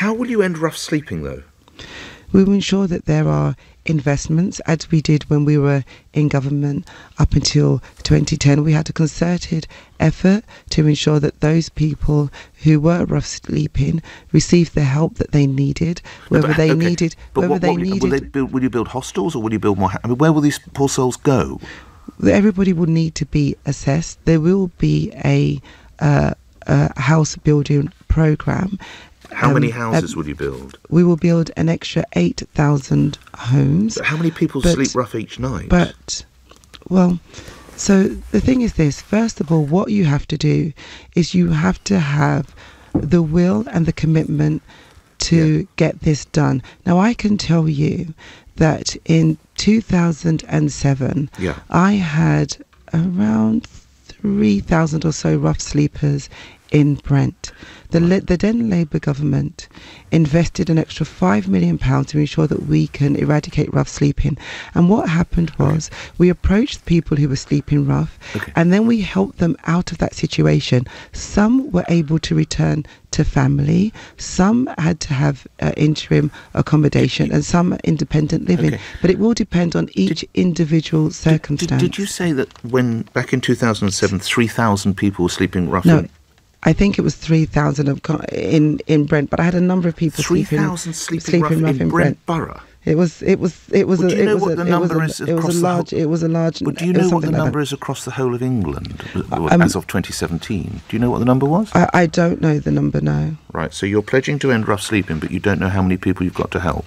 How will you end rough sleeping, though? We will ensure that there are investments, as we did when we were in government up until 2010. We had a concerted effort to ensure that those people who were rough sleeping received the help that they needed, Will you build hostels, or will you build more? I mean, where will these poor souls go? Everybody will need to be assessed. There will be a house building programme. How many houses will you build? We will build an extra 8,000 homes. But how many people sleep rough each night? So the thing is this. First of all, what you have to do is you have to have the will and the commitment to get this done. Now, I can tell you that in 2007, I had around 3,000 or so rough sleepers in Brent. The then Labour government invested an extra £5 million to ensure that we can eradicate rough sleeping. And what happened was we approached people who were sleeping rough, and then we helped them out of that situation. Some were able to return to family, some had to have interim accommodation, and some independent living. But it will depend on each individual circumstance. Did you say that when, back in 2007, 3,000 people were sleeping rough? No. I think it was 3,000 in Brent, but I had a number of people 3,000 sleeping rough in Brent borough. It was a large. But do you know what the number is across the whole of England as of 2017? Do you know what the number was? I don't know the number, no. Right, so you're pledging to end rough sleeping, but you don't know how many people you've got to help.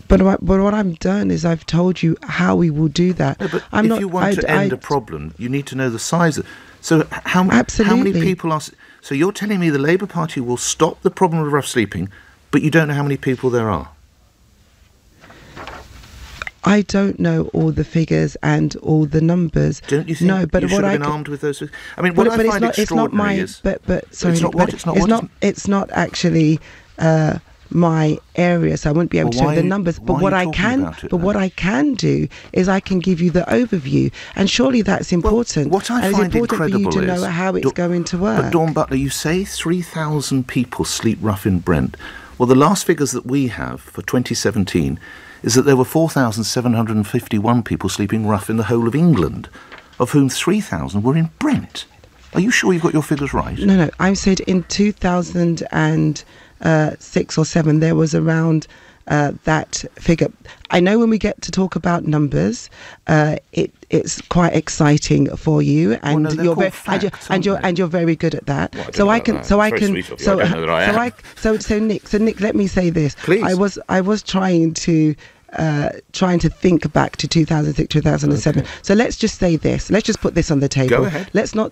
But what I've done is I've told you how we will do that. No, but if you want to end a problem, you need to know the size of. So how many people are... So you're telling me the Labour Party will stop the problem of rough sleeping, but you don't know how many people there are? I don't know all the figures and all the numbers. Don't you think you should have been armed with those? I mean, what I find extraordinary is... It's not actually... my area, so I won't be able to show the numbers. But what I can do is I can give you the overview, and surely that's important. What I find incredible for you to know how it's going to work. But Dawn Butler, you say 3,000 people sleep rough in Brent. Well, the last figures that we have for 2017 is that there were 4,751 people sleeping rough in the whole of England, of whom 3,000 were in Brent. Are you sure you've got your figures right? No, I said in 2006 or 7 there was around that figure. I know when we get to talk about numbers, it's quite exciting for you, and you're very good at that. So Nick, let me say this. Please. I was trying to think back to 2006, 2007. So let's just say this. Let's just put this on the table. Go ahead. Let's not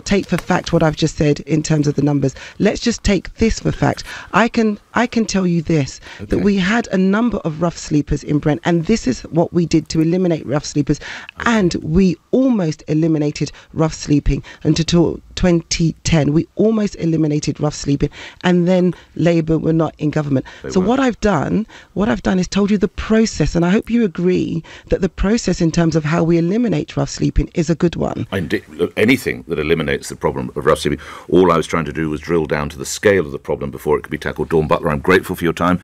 take for fact what I've just said in terms of the numbers. Let's just take this for fact. I can tell you this, that we had a number of rough sleepers in Brent, and this is what we did to eliminate rough sleepers, and we almost eliminated rough sleeping until 2010. We almost eliminated rough sleeping, and then Labour were not in government. What I've done is told you the process, and I hope you agree that the process in terms of how we eliminate rough sleeping is a good one. Anything that eliminates the problem of rough sleeping. All I was trying to do was drill down to the scale of the problem before it could be tackled. Dawn Butler, I'm grateful for your time.